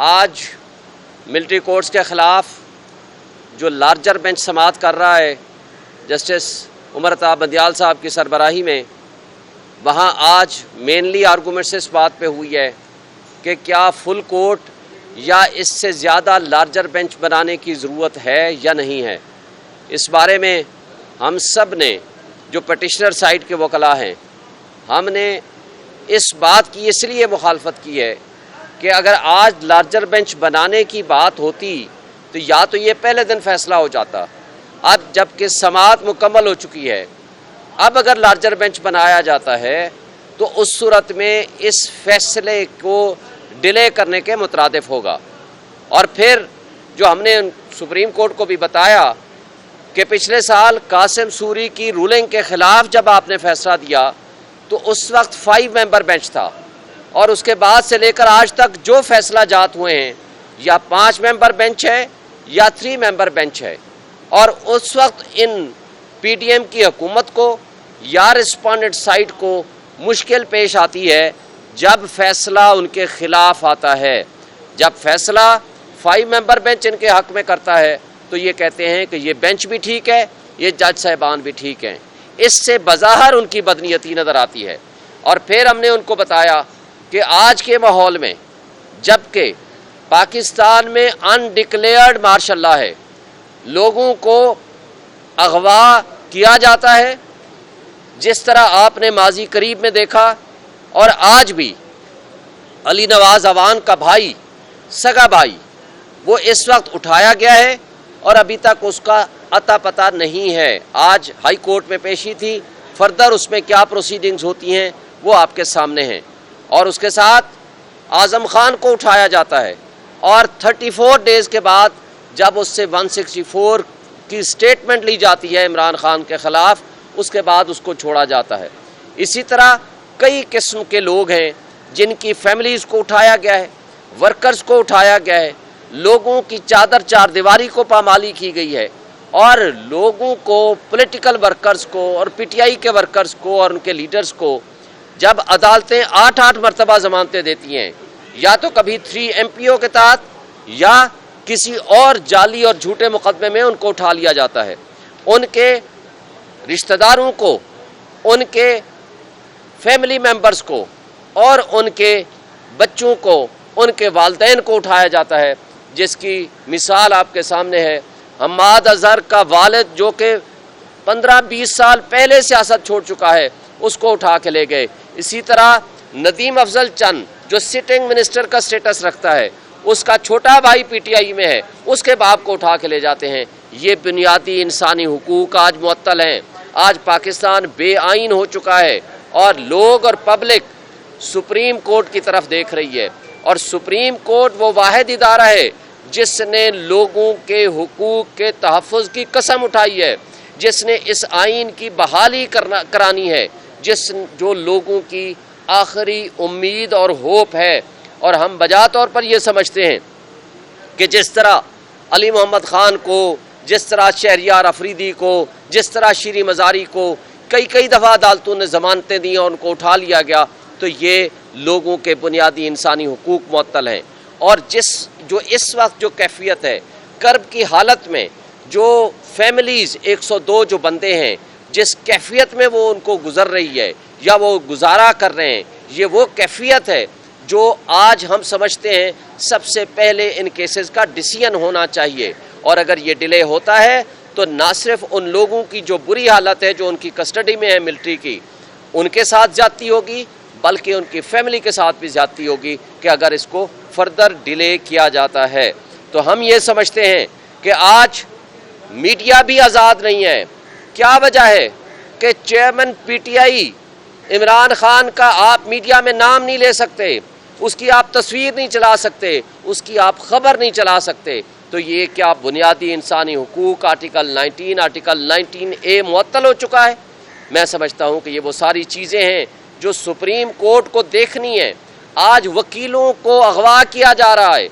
آج military courts کے خلاف جو لارجر بینچ سماعت کر رہا ہے جسٹس عمر عطا بندیال صاحب کی سربراہی میں، وہاں آج مینلی آرگومنٹس اس بات پہ ہوئی ہے کہ کیا فل کورٹ یا اس سے زیادہ لارجر بینچ بنانے کی ضرورت ہے یا نہیں ہے۔ اس بارے میں ہم سب نے جو پٹیشنر سائڈ کے وکلاء ہیں، ہم نے اس بات کی اس لیے مخالفت کی ہے کہ اگر آج لارجر بینچ بنانے کی بات ہوتی تو یا تو یہ پہلے دن فیصلہ ہو جاتا۔ اب جب کہ سماعت مکمل ہو چکی ہے، اب اگر لارجر بینچ بنایا جاتا ہے تو اس صورت میں اس فیصلے کو ڈیلے کرنے کے مترادف ہوگا۔ اور پھر جو ہم نے سپریم کورٹ کو بھی بتایا کہ پچھلے سال قاسم سوری کی رولنگ کے خلاف جب آپ نے فیصلہ دیا تو اس وقت 5 ممبر بینچ تھا، اور اس کے بعد سے لے کر آج تک جو فیصلہ جات ہوئے ہیں یا 5 ممبر بینچ ہے یا 3 ممبر بینچ ہے، اور اس وقت ان پی ڈی ایم کی حکومت کو یا رسپونڈنٹ سائٹ کو مشکل پیش آتی ہے جب فیصلہ ان کے خلاف آتا ہے۔ جب فیصلہ 5 ممبر بینچ ان کے حق میں کرتا ہے تو یہ کہتے ہیں کہ یہ بینچ بھی ٹھیک ہے، یہ جج صاحبان بھی ٹھیک ہیں۔ اس سے بظاہر ان کی بدنیتی نظر آتی ہے۔ اور پھر ہم نے ان کو بتایا کہ آج کے ماحول میں جب کہ پاکستان میں انڈکلیئرڈ مارشل لا ہے، لوگوں کو اغوا کیا جاتا ہے جس طرح آپ نے ماضی قریب میں دیکھا، اور آج بھی علی نواز اعوان کا بھائی، سگا بھائی، وہ اس وقت اٹھایا گیا ہے اور ابھی تک اس کا اتا پتہ نہیں ہے۔ آج ہائی کورٹ میں پیشی تھی، فردر اس میں کیا پروسیڈنگز ہوتی ہیں وہ آپ کے سامنے ہیں۔ اور اس کے ساتھ اعظم خان کو اٹھایا جاتا ہے، اور 34 ڈیز کے بعد جب اس سے 164 کی سٹیٹمنٹ لی جاتی ہے عمران خان کے خلاف، اس کے بعد اس کو چھوڑا جاتا ہے۔ اسی طرح کئی قسم کے لوگ ہیں جن کی فیملیز کو اٹھایا گیا ہے، ورکرز کو اٹھایا گیا ہے، لوگوں کی چادر چار دیواری کو پامالی کی گئی ہے، اور لوگوں کو، پولیٹیکل ورکرز کو اور پی ٹی آئی کے ورکرز کو اور ان کے لیڈرز کو جب عدالتیں 8 مرتبہ ضمانتیں دیتی ہیں، یا تو کبھی 3 ایم پی او کے تحت یا کسی اور جعلی اور جھوٹے مقدمے میں ان کو اٹھا لیا جاتا ہے، ان کے رشتہ داروں کو، ان کے فیملی ممبرز کو اور ان کے بچوں کو، ان کے والدین کو اٹھایا جاتا ہے، جس کی مثال آپ کے سامنے ہے۔ حماد اظہر کا والد جو کہ 15-20 سال پہلے سیاست چھوڑ چکا ہے، اس کو اٹھا کے لے گئے۔ اسی طرح ندیم افضل چند جو سٹنگ منسٹر کا سٹیٹس رکھتا ہے، اس کا چھوٹا بھائی پی ٹی آئی میں ہے، اس کے باپ کو اٹھا کے لے جاتے ہیں۔ یہ بنیادی انسانی حقوق آج معطل ہیں۔ آج پاکستان بے آئین ہو چکا ہے، اور لوگ اور پبلک سپریم کورٹ کی طرف دیکھ رہی ہے، اور سپریم کورٹ وہ واحد ادارہ ہے جس نے لوگوں کے حقوق کے تحفظ کی قسم اٹھائی ہے، جس نے اس آئین کی بحالی کرانی ہے، جو لوگوں کی آخری امید اور ہوپ ہے۔ اور ہم بجا طور پر یہ سمجھتے ہیں کہ جس طرح علی محمد خان کو، جس طرح شہریار افریدی کو، جس طرح شیریں مزاری کو کئی دفعہ عدالتوں نے ضمانتیں دی اور ان کو اٹھا لیا گیا، تو یہ لوگوں کے بنیادی انسانی حقوق معطل ہیں۔ اور جو اس وقت جو کیفیت ہے، کرب کی حالت میں جو فیملیز 102 جو بندے ہیں، جس کیفیت میں وہ ان کو گزر رہی ہے یا وہ گزارا کر رہے ہیں، یہ وہ کیفیت ہے جو آج ہم سمجھتے ہیں سب سے پہلے ان کیسز کا ڈیسیژن ہونا چاہیے۔ اور اگر یہ ڈیلے ہوتا ہے تو نہ صرف ان لوگوں کی جو بری حالت ہے جو ان کی کسٹڈی میں ہے ملٹری کی، ان کے ساتھ زیادتی ہوگی، بلکہ ان کی فیملی کے ساتھ بھی زیادتی ہوگی کہ اگر اس کو فردر ڈیلے کیا جاتا ہے۔ تو ہم یہ سمجھتے ہیں کہ آج میڈیا بھی آزاد نہیں ہے۔ کیا وجہ ہے کہ chairman P T I Imran Khan کا آپ میڈیا میں نام نہیں لے سکتے، اس کی آپ تصویر نہیں چلا سکتے، اس کی آپ خبر نہیں چلا سکتے؟ تو یہ کیا بنیادی انسانی حقوق آرٹیکل 19A معطل ہو چکا ہے؟ میں سمجھتا ہوں کہ یہ وہ ساری چیزیں ہیں جو سپریم کورٹ کو دیکھنی ہے۔ آج وکیلوں کو اغوا کیا جا رہا ہے۔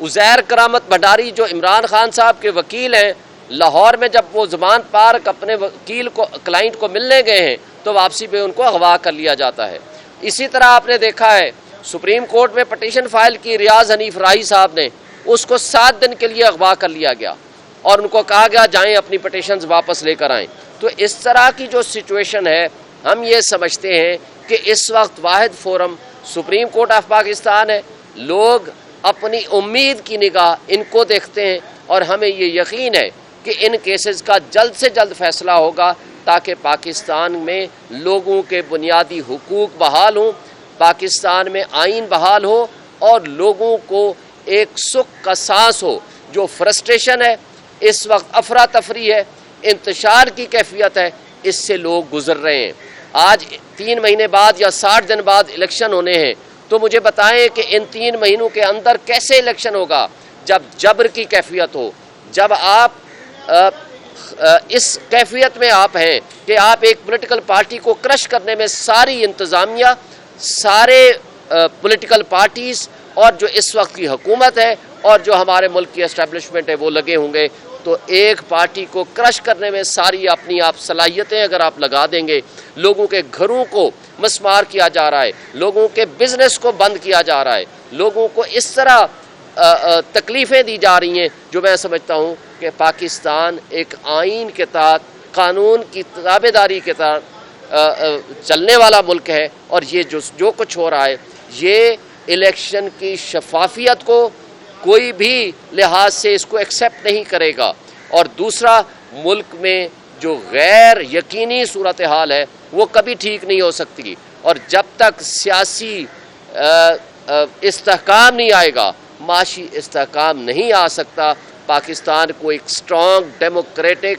عزیر کرامت بھنڈاری جو عمران خان صاحب کے وکیل ہیں، لاہور میں جب وہ زمان پارک اپنے وکیل کو، کلائنٹ کو ملنے گئے ہیں، تو واپسی پہ ان کو اغوا کر لیا جاتا ہے۔ اسی طرح آپ نے دیکھا ہے سپریم کورٹ میں پٹیشن فائل کی ریاض حنیف راہی صاحب نے، اس کو 7 دن کے لیے اغوا کر لیا گیا اور ان کو کہا گیا جائیں اپنی پٹیشنز واپس لے کر آئیں۔ تو اس طرح کی جو سچویشن ہے، ہم یہ سمجھتے ہیں کہ اس وقت واحد forum supreme court of Pakistan ہے۔ لوگ اپنی امید کی نگاہ ان کو دیکھتے ہیں اور ہمیں یہ یقین ہے کہ ان کیسز کا جلد سے جلد فیصلہ ہوگا تاکہ پاکستان میں لوگوں کے بنیادی حقوق بحال ہوں، پاکستان میں آئین بحال ہو اور لوگوں کو ایک سکھ کا سانس ہو۔ جو فرسٹریشن ہے اس وقت، افراتفری ہے، انتشار کی کیفیت ہے، اس سے لوگ گزر رہے ہیں۔ آج 3 مہینے بعد یا 60 دن بعد الیکشن ہونے ہیں، تو مجھے بتائیں کہ ان 3 مہینوں کے اندر کیسے الیکشن ہوگا؟ جب جبر کی کیفیت ہو، جب آپ اس کیفیت میں آپ ہیں کہ آپ ایک پولیٹیکل پارٹی کو کرش کرنے میں ساری انتظامیہ، سارے پولیٹیکل پارٹیز اور جو اس وقت کی حکومت ہے اور جو ہمارے ملک کی اسٹیبلشمنٹ ہے وہ لگے ہوں گے، تو ایک پارٹی کو کرش کرنے میں ساری اپنی آپ صلاحیتیں اگر آپ لگا دیں گے، لوگوں کے گھروں کو مسمار کیا جا رہا ہے، لوگوں کے بزنس کو بند کیا جا رہا ہے، لوگوں کو اس طرح تکلیفیں دی جا رہی ہیں، جو میں سمجھتا ہوں کہ پاکستان ایک آئین کے تحت، قانون کی تابعداری کے تحت چلنے والا ملک ہے، اور یہ جو کچھ ہو رہا ہے یہ الیکشن کی شفافیت کو کوئی بھی لحاظ سے اس کو ایکسیپٹ نہیں کرے گا۔ اور دوسرا، ملک میں جو غیر یقینی صورتحال ہے وہ کبھی ٹھیک نہیں ہو سکتی، اور جب تک سیاسی استحکام نہیں آئے گا، معاشی استحکام نہیں آ سکتا۔ پاکستان کو ایک اسٹرانگ ڈیموکریٹک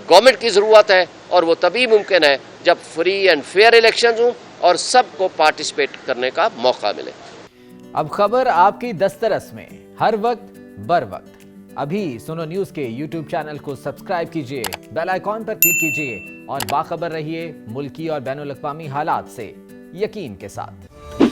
گورنمنٹ کی ضرورت ہے، اور وہ تبھی ممکن ہے جب فری اینڈ فیئر الیکشنز ہوں اور سب کو پارٹیسپیٹ کرنے کا موقع ملے۔ اب خبر آپ کی دسترس میں، ہر وقت بر وقت۔ ابھی سنو نیوز کے یوٹیوب چینل کو سبسکرائب کیجئے، بیل آئیکن پر کلک کیجئے اور باخبر رہیے ملکی اور بین الاقوامی حالات سے یقین کے ساتھ۔